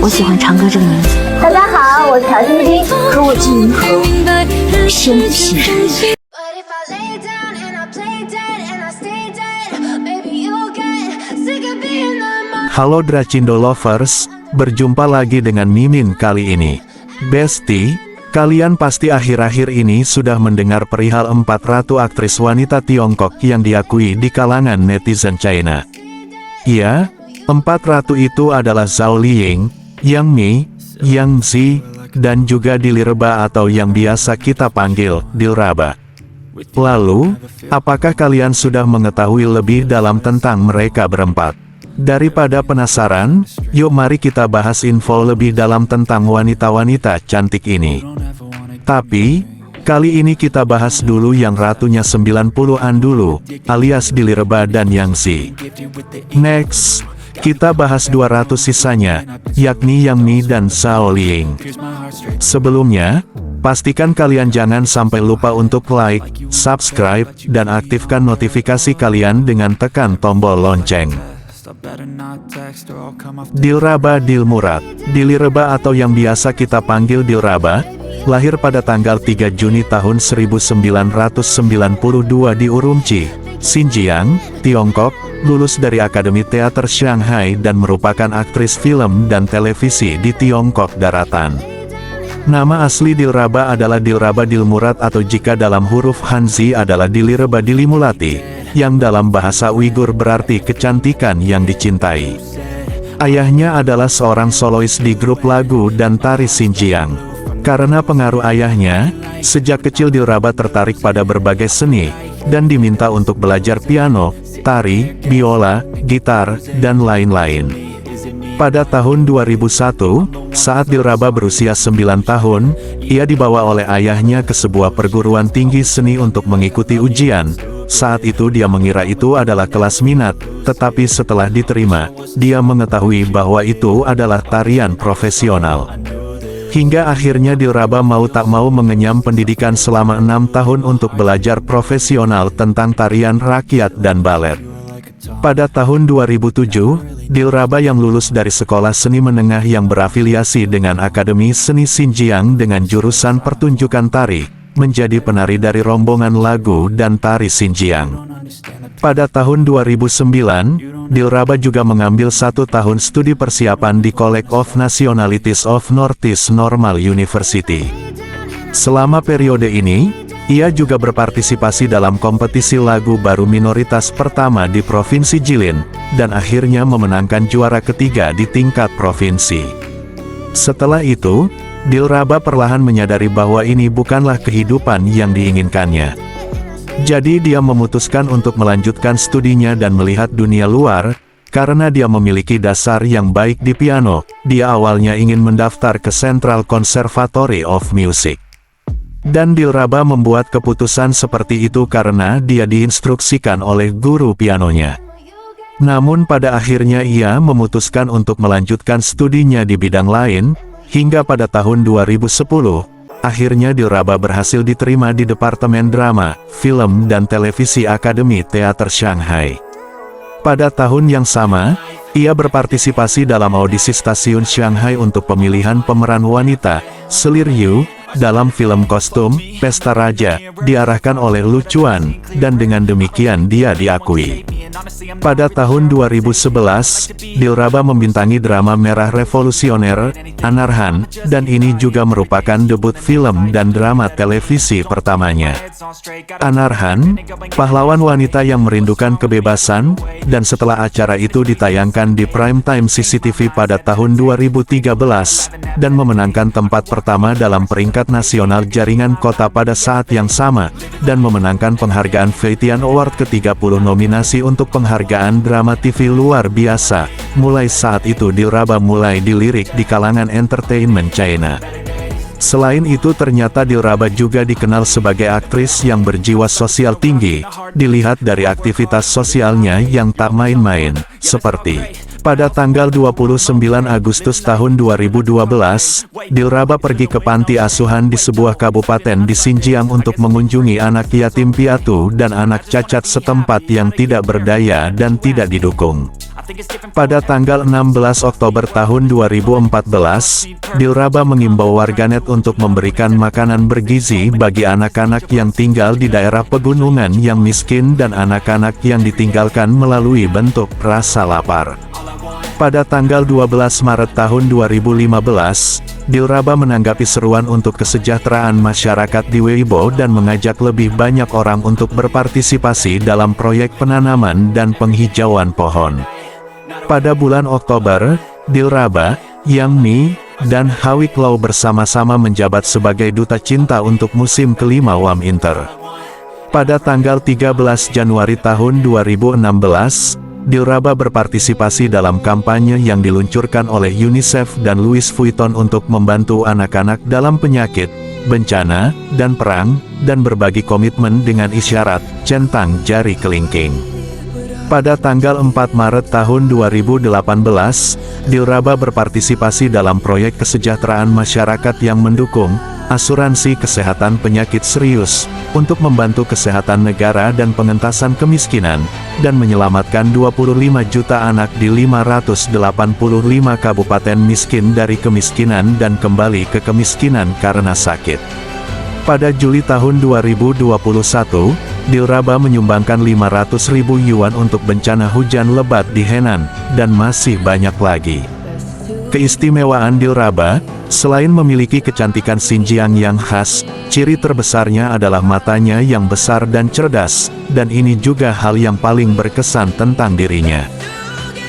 我喜欢长歌这个名字。大家好，我是朴信金，和我进银河，先不信任。Halo Dracindo Lovers, berjumpa lagi dengan Mimin kali ini. Besti, kalian pasti akhir-akhir ini sudah mendengar perihal 4 ratu aktris wanita Tiongkok yang diakui di kalangan netizen China. Iya, 4 ratu itu adalah Zhao Liying, Yang Mi, Yang Zi, dan juga Diliraba atau yang biasa kita panggil Dilraba. Lalu, apakah kalian sudah mengetahui lebih dalam tentang mereka berempat? Daripada penasaran, yuk mari kita bahas info lebih dalam tentang wanita-wanita cantik ini. Tapi, kali ini kita bahas dulu yang ratunya 90-an dulu, alias Diliraba dan Yang Zi. Next, kita bahas 200 sisanya, yakni Yang Mi dan Zhao Liying. Sebelumnya, pastikan kalian jangan sampai lupa untuk like, subscribe, dan aktifkan notifikasi kalian dengan tekan tombol lonceng. Dilraba Dilmurad, Diliraba atau yang biasa kita panggil Dilraba, lahir pada tanggal 3 Juni tahun 1992 di Urumqi, Xinjiang, Tiongkok, lulus dari Akademi Teater Shanghai dan merupakan aktris film dan televisi di Tiongkok Daratan. Nama asli Dilraba adalah Dilraba Dilmurad atau jika dalam huruf Hanzi adalah Diliraba Dilimulati, yang dalam bahasa Uighur berarti kecantikan yang dicintai. Ayahnya adalah seorang solois di grup lagu dan tari Xinjiang. Karena pengaruh ayahnya, sejak kecil Dilraba tertarik pada berbagai seni, dan diminta untuk belajar piano, tari, biola, gitar, dan lain-lain. Pada tahun 2001, saat Dilraba berusia 9 tahun, ia dibawa oleh ayahnya ke sebuah perguruan tinggi seni untuk mengikuti ujian. Saat itu dia mengira itu adalah kelas minat, tetapi setelah diterima, dia mengetahui bahwa itu adalah tarian profesional. Hingga akhirnya Dilraba mau tak mau mengenyam pendidikan selama 6 tahun untuk belajar profesional tentang tarian rakyat dan balet. Pada tahun 2007, Dilraba yang lulus dari sekolah seni menengah yang berafiliasi dengan Akademi Seni Xinjiang dengan jurusan pertunjukan tari, menjadi penari dari rombongan lagu dan tari Xinjiang. Pada tahun 2009, Dilraba juga mengambil 1 tahun studi persiapan di College of Nationalities of Northeast Normal University. Selama periode ini, ia juga berpartisipasi dalam kompetisi lagu baru minoritas pertama di Provinsi Jilin, dan akhirnya memenangkan juara ketiga di tingkat provinsi. Setelah itu, Dilraba perlahan menyadari bahwa ini bukanlah kehidupan yang diinginkannya. Jadi dia memutuskan untuk melanjutkan studinya dan melihat dunia luar, karena dia memiliki dasar yang baik di piano. Dia awalnya ingin mendaftar ke Central Conservatory of Music. Dan Dilraba membuat keputusan seperti itu karena dia diinstruksikan oleh guru pianonya. Namun pada akhirnya ia memutuskan untuk melanjutkan studinya di bidang lain, hingga pada tahun 2010, akhirnya Dilraba berhasil diterima di Departemen Drama, Film dan Televisi Akademi Teater Shanghai. Pada tahun yang sama, ia berpartisipasi dalam audisi stasiun Shanghai untuk pemilihan pemeran wanita, Selir Yu, dalam film kostum, Pesta Raja, diarahkan oleh Lu Chuan, dan dengan demikian dia diakui. Pada tahun 2011, Dilraba membintangi drama merah revolusioner, Anarhan, dan ini juga merupakan debut film dan drama televisi pertamanya. Anarhan, pahlawan wanita yang merindukan kebebasan, dan setelah acara itu ditayangkan di primetime CCTV pada tahun 2013, dan memenangkan tempat pertama dalam peringkat nasional jaringan kota pada saat yang sama, dan memenangkan penghargaan Feitian Award ke-30 nominasi untuk penghargaan drama TV luar biasa. Mulai saat itu Dilraba mulai dilirik di kalangan entertainment China. Selain itu ternyata Dilraba juga dikenal sebagai aktris yang berjiwa sosial tinggi, dilihat dari aktivitas sosialnya yang tak main-main, seperti pada tanggal 29 Agustus tahun 2012, Dilraba pergi ke panti asuhan di sebuah kabupaten di Xinjiang untuk mengunjungi anak yatim piatu dan anak cacat setempat yang tidak berdaya dan tidak didukung. Pada tanggal 16 Oktober tahun 2014, Dilraba mengimbau warganet untuk memberikan makanan bergizi bagi anak-anak yang tinggal di daerah pegunungan yang miskin dan anak-anak yang ditinggalkan melalui bentuk rasa lapar. Pada tanggal 12 Maret tahun 2015, Dilraba menanggapi seruan untuk kesejahteraan masyarakat di Weibo dan mengajak lebih banyak orang untuk berpartisipasi dalam proyek penanaman dan penghijauan pohon. Pada bulan Oktober, Dilraba, Yang Mi, dan Hawik Lau bersama-sama menjabat sebagai duta cinta untuk musim kelima WAM Inter. Pada tanggal 13 Januari tahun 2016, Dilraba berpartisipasi dalam kampanye yang diluncurkan oleh UNICEF dan Louis Vuitton untuk membantu anak-anak dalam penyakit, bencana, dan perang, dan berbagi komitmen dengan isyarat centang jari kelingking. Pada tanggal 4 Maret tahun 2018, Dilraba berpartisipasi dalam proyek kesejahteraan masyarakat yang mendukung asuransi kesehatan penyakit serius untuk membantu kesehatan negara dan pengentasan kemiskinan, dan menyelamatkan 25 juta anak di 585 kabupaten miskin dari kemiskinan dan kembali ke kemiskinan karena sakit. Pada Juli tahun 2021, Dilraba menyumbangkan 500.000 yuan untuk bencana hujan lebat di Henan, dan masih banyak lagi. Keistimewaan Dilraba, selain memiliki kecantikan Xinjiang yang khas, ciri terbesarnya adalah matanya yang besar dan cerdas, dan ini juga hal yang paling berkesan tentang dirinya.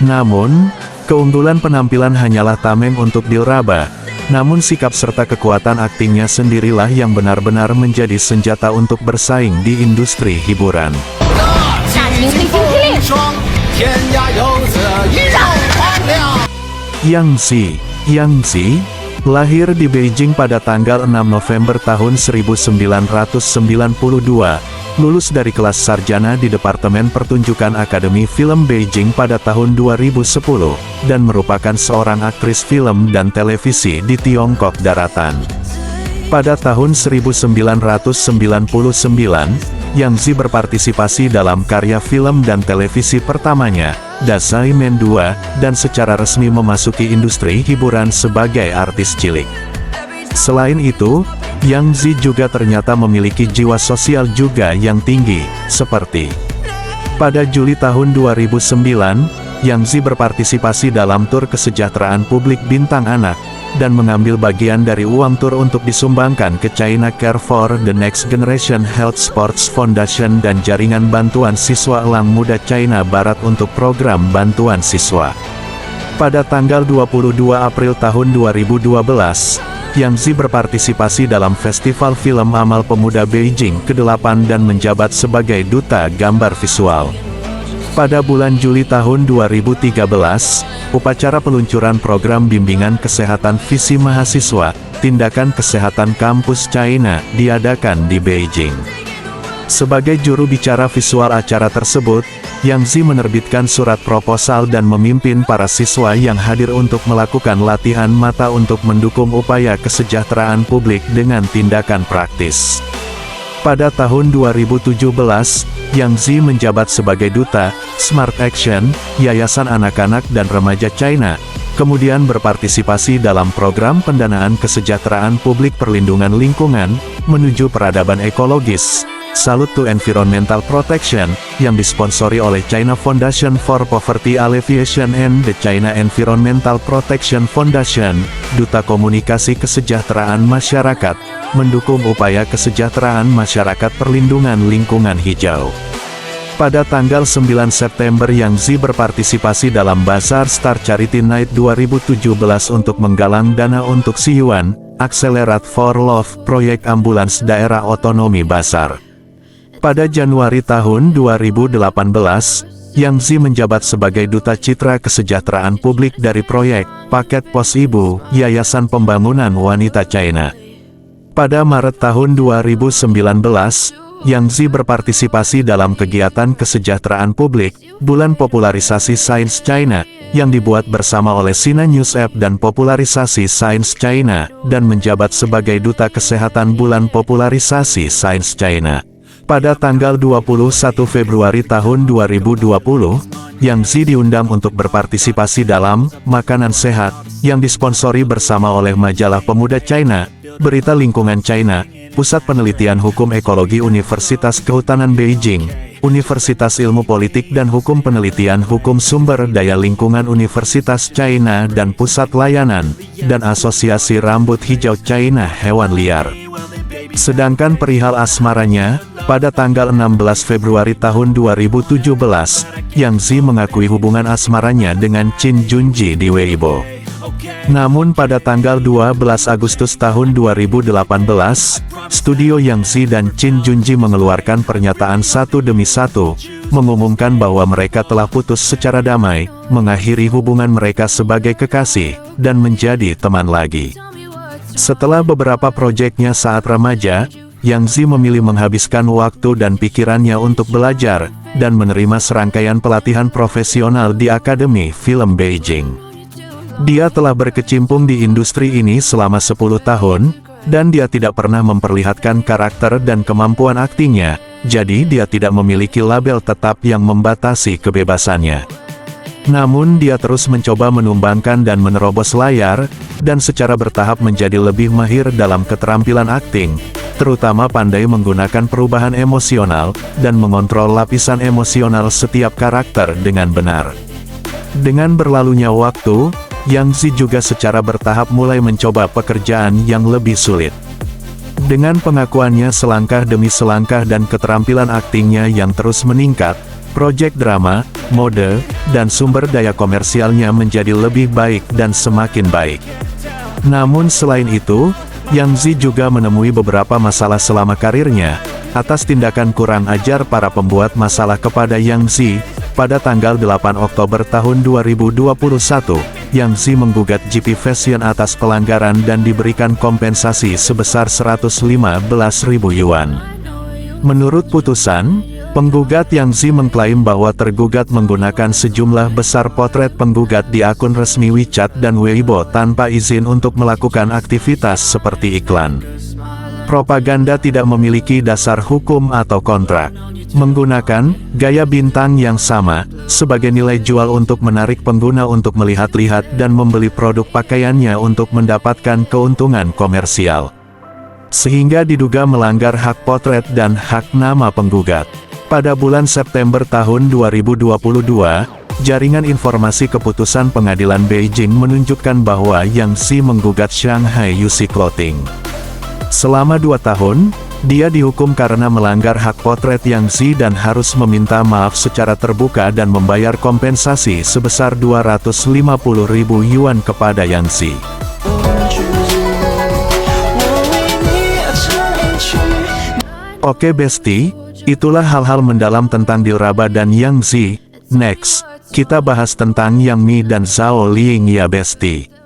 Namun, keunggulan penampilan hanyalah tameng untuk Dilraba, namun sikap serta kekuatan aktingnya sendirilah yang benar-benar menjadi senjata untuk bersaing di industri hiburan. Yang Zi, lahir di Beijing pada tanggal 6 November tahun 1992, lulus dari kelas sarjana di Departemen Pertunjukan Akademi Film Beijing pada tahun 2010, dan merupakan seorang aktris film dan televisi di Tiongkok Daratan. Pada tahun 1999, Yang Zi berpartisipasi dalam karya film dan televisi pertamanya, Dasai Men 2, dan secara resmi memasuki industri hiburan sebagai artis cilik. Selain itu, Yang Zi juga ternyata memiliki jiwa sosial juga yang tinggi, seperti pada Juli tahun 2009, Yang Zi berpartisipasi dalam tur kesejahteraan publik Bintang Anak, dan mengambil bagian dari uang tur untuk disumbangkan ke China Care for the Next Generation Health Sports Foundation dan Jaringan Bantuan Siswa Elang Muda China Barat untuk program bantuan siswa. Pada tanggal 22 April tahun 2012, Yang Zi berpartisipasi dalam Festival Film Amal Pemuda Beijing ke-8 dan menjabat sebagai duta gambar visual. Pada bulan Juli tahun 2013, upacara peluncuran program bimbingan kesehatan visi mahasiswa, Tindakan Kesehatan Kampus China, diadakan di Beijing. Sebagai juru bicara visual acara tersebut, Yang Zi menerbitkan surat proposal dan memimpin para siswa yang hadir untuk melakukan latihan mata untuk mendukung upaya kesejahteraan publik dengan tindakan praktis. Pada tahun 2017, Yang Zi menjabat sebagai duta Smart Action, Yayasan Anak-anak dan Remaja China, kemudian berpartisipasi dalam program pendanaan kesejahteraan publik perlindungan lingkungan, menuju peradaban ekologis, Salute to Environmental Protection, yang disponsori oleh China Foundation for Poverty Alleviation and the China Environmental Protection Foundation, Duta Komunikasi Kesejahteraan Masyarakat, mendukung upaya kesejahteraan masyarakat perlindungan lingkungan hijau. Pada tanggal 9 September Yang Zi berpartisipasi dalam Bazaar Star Charity Night 2017 untuk menggalang dana untuk Siyuan, Accelerate for Love, proyek ambulans daerah otonomi Basar. Pada Januari tahun 2018, Yang Zi menjabat sebagai Duta Citra Kesejahteraan Publik dari proyek Paket Pos Ibu, Yayasan Pembangunan Wanita China. Pada Maret tahun 2019, Yang Zi berpartisipasi dalam kegiatan kesejahteraan publik, Bulan Popularisasi Sains China, yang dibuat bersama oleh Sina News App dan Popularisasi Sains China, dan menjabat sebagai Duta Kesehatan Bulan Popularisasi Sains China. Pada tanggal 21 Februari tahun 2020, Yang Zi diundang untuk berpartisipasi dalam Makanan Sehat, yang disponsori bersama oleh majalah Pemuda China, Berita Lingkungan China, Pusat Penelitian Hukum Ekologi Universitas Kehutanan Beijing, Universitas Ilmu Politik dan Hukum Penelitian Hukum Sumber Daya Lingkungan Universitas China dan Pusat Layanan, dan Asosiasi Rambut Hijau China Hewan Liar. Sedangkan perihal asmaranya, pada tanggal 16 Februari tahun 2017, Yang Zi mengakui hubungan asmaranya dengan Chin Junji di Weibo. Namun pada tanggal 12 Agustus tahun 2018, studio Yang Zi dan Chin Junji mengeluarkan pernyataan satu demi satu, mengumumkan bahwa mereka telah putus secara damai, mengakhiri hubungan mereka sebagai kekasih, dan menjadi teman lagi. Setelah beberapa proyeknya saat remaja, Yang Zi memilih menghabiskan waktu dan pikirannya untuk belajar, dan menerima serangkaian pelatihan profesional di Akademi Film Beijing. Dia telah berkecimpung di industri ini selama 10 tahun, dan dia tidak pernah memperlihatkan karakter dan kemampuan aktingnya, jadi dia tidak memiliki label tetap yang membatasi kebebasannya. Namun dia terus mencoba menumbangkan dan menerobos layar, dan secara bertahap menjadi lebih mahir dalam keterampilan akting, terutama pandai menggunakan perubahan emosional, dan mengontrol lapisan emosional setiap karakter dengan benar. Dengan berlalunya waktu, Yang Zi juga secara bertahap mulai mencoba pekerjaan yang lebih sulit. Dengan pengakuannya selangkah demi selangkah dan keterampilan aktingnya yang terus meningkat, proyek drama, mode, dan sumber daya komersialnya menjadi lebih baik dan semakin baik. Namun selain itu, Yang Zi juga menemui beberapa masalah selama karirnya, atas tindakan kurang ajar para pembuat masalah kepada Yang Zi. Pada tanggal 8 Oktober tahun 2021, Yang Zi menggugat GP Fashion atas pelanggaran dan diberikan kompensasi sebesar 115.000 yuan. Menurut putusan, penggugat Yang Zi mengklaim bahwa tergugat menggunakan sejumlah besar potret penggugat di akun resmi WeChat dan Weibo tanpa izin untuk melakukan aktivitas seperti iklan. Propaganda tidak memiliki dasar hukum atau kontrak. Menggunakan gaya bintang yang sama sebagai nilai jual untuk menarik pengguna untuk melihat-lihat dan membeli produk pakaiannya untuk mendapatkan keuntungan komersial, sehingga diduga melanggar hak potret dan hak nama penggugat. Pada bulan September tahun 2022, jaringan informasi keputusan pengadilan Beijing menunjukkan bahwa Yang Zi menggugat Shanghai Yusi Clothing. Selama 2 tahun, dia dihukum karena melanggar hak potret Yang Zi dan harus meminta maaf secara terbuka dan membayar kompensasi sebesar 250.000 yuan kepada Yang Zi. Oke Besti, itulah hal-hal mendalam tentang Dilraba dan Yang Zi. Next, kita bahas tentang Yang Mi dan Zhao Ling ya Besti.